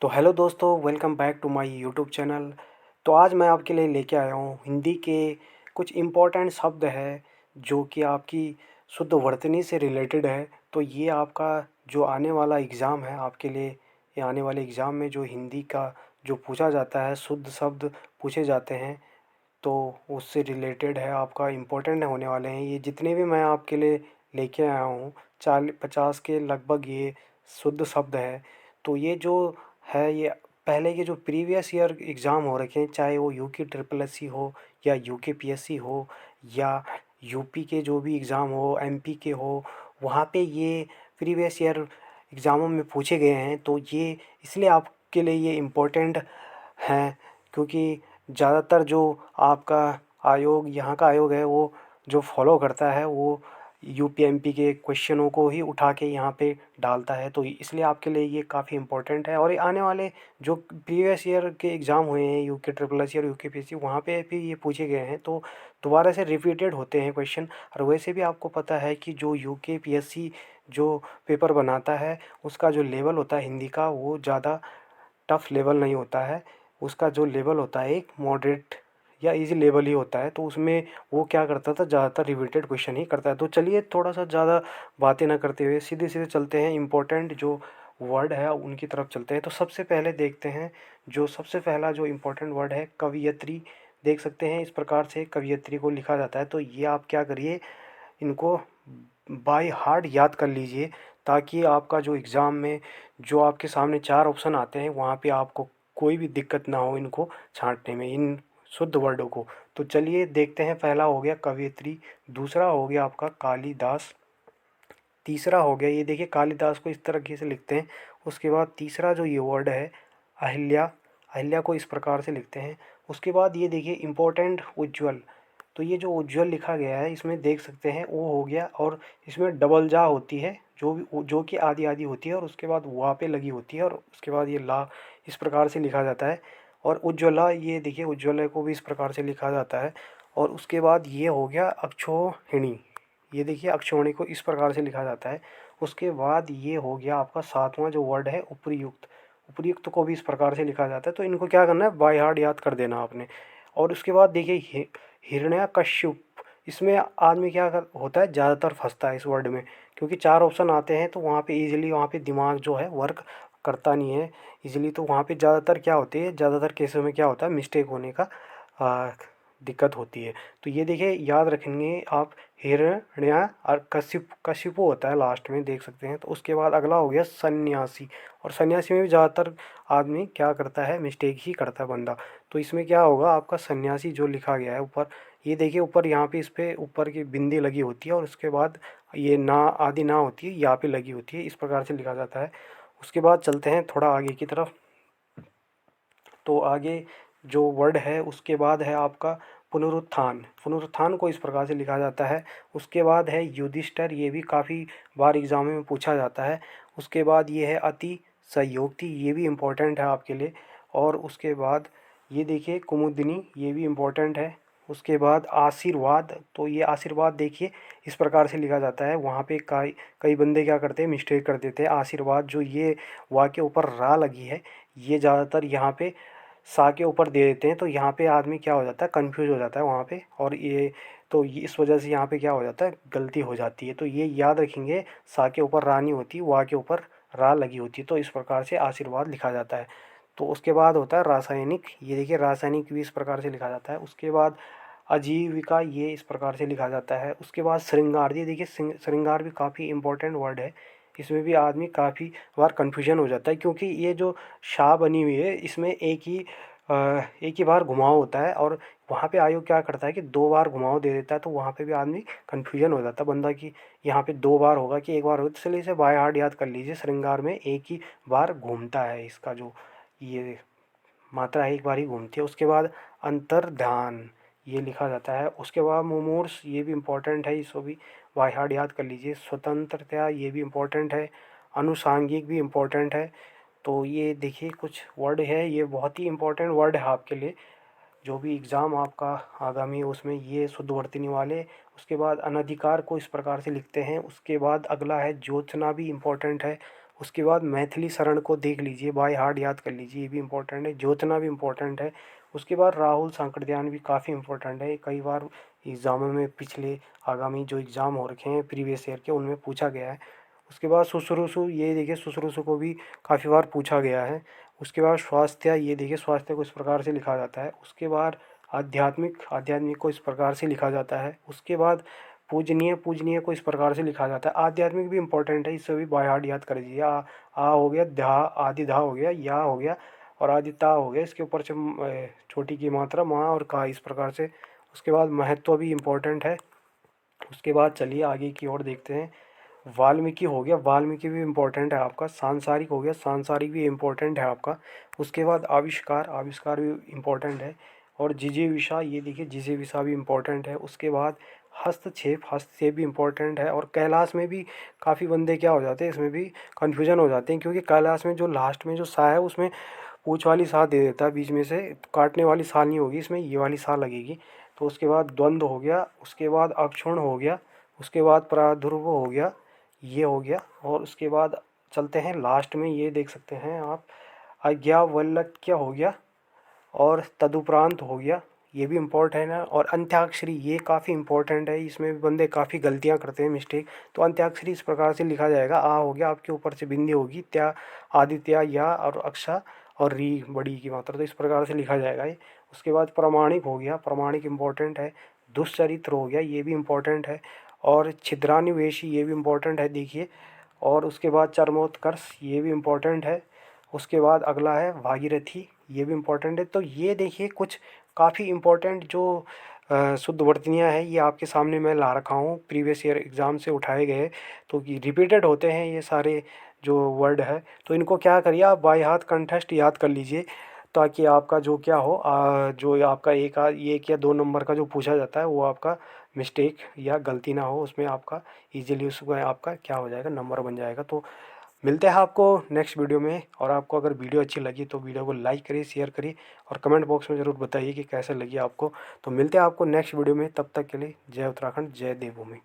तो हेलो दोस्तों, welcome back to my YouTube channel. तो आज मैं आपके लिए लेके आया हूँ हिंदी के कुछ इम्पोर्टेंट शब्द है जो कि आपकी शुद्ध वर्तनी से रिलेटेड है। तो ये आपका जो आने वाला एग्ज़ाम है आपके लिए, ये आने वाले एग्ज़ाम में जो हिंदी का जो पूछा जाता है, शुद्ध शब्द पूछे जाते हैं, तो उससे रिलेटेड है, आपका इम्पोर्टेंट होने वाले हैं। ये जितने भी मैं आपके लिए लेके आया हूँ 40-50 के लगभग ये शुद्ध शब्द है। तो ये जो है, ये पहले के जो प्रीवियस ईयर एग्ज़ाम हो रखे हैं, चाहे वो यूके ट्रिपल एससी हो या यूके पीएससी हो या यूपी के जो भी एग्ज़ाम हो, एमपी के हो, वहाँ पे ये प्रीवियस ईयर एग्ज़ामों में पूछे गए हैं। तो ये इसलिए आपके लिए ये इम्पोर्टेंट हैं, क्योंकि ज़्यादातर जो आपका आयोग, यहाँ का आयोग है, वो जो फॉलो करता है वो यूपीएमपी के क्वेश्चनों को ही उठा के यहाँ पे डालता है। तो इसलिए आपके लिए ये काफ़ी इम्पोर्टेंट है। और ये आने वाले जो प्रीवियस ईयर के एग्ज़ाम हुए हैं, यूके ट्रिपल एस और यूके पीएससी, वहाँ पे भी ये पूछे गए हैं। तो दोबारा से रिपीटेड होते हैं क्वेश्चन। और वैसे भी आपको पता है कि जो यूके पीएससी जो पेपर बनाता है, उसका जो लेवल होता है हिंदी का, वो ज़्यादा टफ लेवल नहीं होता है। उसका जो लेवल होता है एक मॉडरेट या इजी लेवल ही होता है। तो उसमें वो क्या करता था, ज़्यादातर रिपीटेड क्वेश्चन ही करता है। तो चलिए थोड़ा सा ज़्यादा बातें ना करते हुए सीधे सीधे चलते हैं, इम्पोर्टेंट जो वर्ड है उनकी तरफ चलते हैं। तो सबसे पहले देखते हैं, जो सबसे पहला जो इम्पोर्टेंट वर्ड है कवयित्री। देख सकते हैं इस प्रकार से कवयित्री को लिखा जाता है। तो ये आप क्या करिए, इनको बाय हार्ट याद कर लीजिए, ताकि आपका जो एग्ज़ाम में जो आपके सामने चार ऑप्शन आते हैं, वहाँ पे आपको कोई भी दिक्कत ना हो इनको छाँटने में, इन शुद्ध वर्डों को। तो चलिए देखते हैं, पहला हो गया कवयित्री, दूसरा हो गया आपका कालिदास, तीसरा हो गया, ये देखिए कालिदास को इस तरीके से लिखते हैं। उसके बाद तीसरा जो ये वर्ड है अहिल्या, अहिल्या को इस प्रकार से लिखते हैं। उसके बाद ये देखिए इम्पोर्टेंट उज्ज्वल। तो ये जो उज्ज्वल लिखा गया है, इसमें देख सकते हैं ओ हो गया, और इसमें डबल जा होती है, जो कि आधी आधी होती है, और उसके बाद वहाँ पे लगी होती है, और उसके बाद ये ला, इस प्रकार से लिखा जाता है। और उज्ज्वला, ये देखिए उज्ज्वला को भी इस प्रकार से लिखा जाता है। और उसके बाद ये हो गया अक्षोहिणी, ये देखिए अक्षोहिणी को इस प्रकार से लिखा जाता है। उसके बाद ये हो गया आपका सातवां जो वर्ड है उपयुक्त, उपयुक्त को भी इस प्रकार से लिखा जाता है। तो इनको क्या करना है, बाय हार्ट याद कर देना आपने। और उसके बाद देखिए हिरण्यकश्यप, इसमें आदमी क्या कर होता है, ज़्यादातर फंसता है इस वर्ड में, क्योंकि चार ऑप्शन आते हैं, तो वहाँ पे इजीली, वहाँ पे दिमाग जो है वर्क करता नहीं है इजीली। तो वहाँ पे ज़्यादातर क्या होती है, ज़्यादातर केसों में क्या होता है, मिस्टेक होने का आ, दिक्कत होती है। तो ये देखिए याद रखेंगे आप, हिरण्य और कशिपु होता है लास्ट में, देख सकते हैं। तो उसके बाद अगला हो गया सन्यासी, और सन्यासी में भी ज़्यादातर आदमी क्या करता है, मिस्टेक ही करता है बंदा। तो इसमें क्या होगा आपका सन्यासी जो लिखा गया है ऊपर, ये देखिए ऊपर, यहाँ पे इस पे ऊपर की बिंदी लगी होती है, और उसके बाद ये ना, आदि ना होती है, यहाँ पे लगी होती है, इस प्रकार से लिखा जाता है। उसके बाद चलते हैं थोड़ा आगे की तरफ। तो आगे जो वर्ड है उसके बाद है आपका पुनरुत्थान, पुनरुत्थान को इस प्रकार से लिखा जाता है। उसके बाद है युधिष्ठिर, ये भी काफ़ी बार एग्जाम में पूछा जाता है। उसके बाद ये है अति संयोक्ति, ये भी इम्पोर्टेंट है आपके लिए। और उसके बाद ये देखिए कुमुदिनी, ये भी इम्पोर्टेंट है। उसके बाद आशीर्वाद, तो ये आशीर्वाद देखिए इस प्रकार से लिखा जाता है। वहाँ पे कई कई बंदे क्या करते हैं, मिस्टेक कर देते हैं। आशीर्वाद जो ये वा के ऊपर रा लगी है, ये ज़्यादातर यहाँ पे सा के ऊपर दे देते हैं। तो यहाँ पे आदमी क्या हो जाता है, कंफ्यूज हो जाता है वहाँ पे। और ये तो इस वजह से यहाँ पे क्या हो जाता है, गलती हो जाती है। तो ये याद रखेंगे, सा के ऊपर रा नहीं होती, वा के ऊपर रा लगी होती है। तो इस प्रकार से आशीर्वाद लिखा जाता है। तो उसके बाद होता है रासायनिक, ये देखिए रासायनिक भी इस प्रकार से लिखा जाता है। उसके बाद आजीविका, ये इस प्रकार से लिखा जाता है। उसके बाद श्रृंगार, ये देखिए श्रृंगार भी काफ़ी इंपॉर्टेंट वर्ड है। इसमें भी आदमी काफ़ी बार कन्फ्यूजन हो जाता है, क्योंकि ये जो शाह बनी हुई है, इसमें एक ही बार घुमाव होता है, और वहाँ पे आयोग क्या करता है कि दो बार घुमाव दे देता है। तो वहाँ पे भी आदमी कन्फ्यूजन हो जाता है बंदा, कि यहाँ पे दो बार होगा कि एक बार होगा। तो इसलिए इसे बाय हार्ट याद कर लीजिए, श्रृंगार में एक ही बार घूमता है, इसका जो ये मात्रा एक बार ही घूमती है। उसके बाद अंतर्ध्यान, ये लिखा जाता है। उसके बाद मुमूर्ष, ये भी इम्पोर्टेंट है, इसको भी बाय हार्ट याद कर लीजिए। स्वतंत्रता, ये भी इम्पोर्टेंट है। अनुसांगिक भी इम्पोर्टेंट है। तो ये देखिए कुछ वर्ड है, ये बहुत ही इम्पोर्टेंट वर्ड है आपके लिए, जो भी एग्ज़ाम आपका आगामी है उसमें ये शुद्ध वर्तनी वाले। उसके बाद अनधिकार को इस प्रकार से लिखते हैं। उसके बाद अगला है ज्योत्सना, भी इम्पोर्टेंट है। उसके बाद मैथिली शरण को देख लीजिए, बाय हार्ट याद कर लीजिए, ये भी इम्पोर्टेंट है। ज्योतना भी इम्पोर्टेंट है। उसके बाद राहुल सांकृत्यायन भी काफ़ी इम्पोर्टेंट है, कई बार एग्ज़ामों में पिछले आगामी जो एग्ज़ाम हो रखे हैं प्रीवियस ईयर के, उनमें पूछा गया है। उसके बाद सुश्रुतु, ये देखिए सुश्रुतु को भी काफ़ी बार पूछा गया है। उसके बाद स्वास्थ्य, ये देखिए स्वास्थ्य को इस प्रकार से लिखा जाता है। उसके बाद आध्यात्मिक, आध्यात्मिक को इस प्रकार से लिखा जाता है। उसके बाद पूजनीय, पूजनीय को इस प्रकार से लिखा जाता है। आध्यात्मिक भी इंपॉर्टेंट है, इससे भी बाय हार्ट याद कर लीजिए। आ हो गया, धा आदि धा हो गया, या हो गया और आदि ता हो गया, इसके ऊपर से छोटी की मात्रा माँ और का, इस प्रकार से। उसके बाद महत्व भी इम्पोर्टेंट है। उसके बाद चलिए आगे की ओर देखते हैं। वाल्मीकि हो गया, वाल्मीकि भी इम्पोर्टेंट है आपका। सांसारिक हो गया, सांसारिक भी इम्पोर्टेंट है आपका। उसके बाद आविष्कार, आविष्कार भी इम्पोर्टेंट है। और जिजीविषा, ये देखिए जिजीविषा भी इम्पोर्टेंट है। उसके बाद हस्तक्षेप, हस्तक्षेप भी इम्पोर्टेंट है। और कैलाश में भी काफ़ी बंदे क्या हो जाते हैं, इसमें भी कन्फ्यूजन हो जाते हैं, क्योंकि कैलाश में जो लास्ट में जो सा है उसमें पूँछ वाली सा दे देता है बीच में से, काटने वाली सा नहीं होगी इसमें, ये वाली सा लगेगी। तो उसके बाद द्वंद्व हो गया, उसके बाद अक्षुण हो गया, उसके बाद प्रादुर्भ हो गया, ये हो गया। और उसके बाद चलते हैं लास्ट में, ये देख सकते हैं आप, अज्ञावल्क्य हो गया और तदुपरांत हो गया, ये भी इम्पोर्टेंट है ना। और अंत्याक्षरी, ये काफ़ी इंपॉर्टेंट है, इसमें भी बंदे काफ़ी गलतियां करते हैं, मिस्टेक। तो अंत्याक्षरी इस प्रकार से लिखा जाएगा, आ हो गया, आपके ऊपर से बिंदी होगी, त्या आदित्य, या और अक्षा और री बड़ी की मात्रा, तो इस प्रकार से लिखा जाएगा ये। उसके बाद प्रामाणिक हो गया, प्रामाणिक इम्पोर्टेंट है। दुष्चरित्र हो गया, ये भी इम्पोर्टेंट है। और छिद्रान्वेषी, ये भी इम्पोर्टेंट है, देखिए। और उसके बाद चरमोत्कर्ष, ये भी इम्पोर्टेंट है। उसके बाद अगला है भागीरथी, ये भी इम्पोर्टेंट है। तो ये देखिए कुछ काफ़ी इम्पोर्टेंट जो शुद्ध वर्तनियाँ हैं, ये आपके सामने मैं ला रखा हूँ, प्रीवियस ईयर एग्ज़ाम से उठाए गए। तो ये रिपीटेड होते हैं ये सारे जो वर्ड है, तो इनको क्या करिए आप बाय हाथ कंठस्थ याद कर लीजिए, ताकि आपका जो क्या हो, जो आपका एक या दो नंबर का जो पूछा जाता है वो आपका मिस्टेक या गलती ना हो उसमें, आपका इजीली उसमें आपका क्या हो जाएगा, नंबर बन जाएगा। तो मिलते हैं आपको नेक्स्ट वीडियो में। और आपको अगर वीडियो अच्छी लगी तो वीडियो को लाइक करिए, शेयर करिए और कमेंट बॉक्स में ज़रूर बताइए कि कैसे लगी आपको। तो मिलते हैं आपको नेक्स्ट वीडियो में, तब तक के लिए जय उत्तराखंड, जय देवभूमि।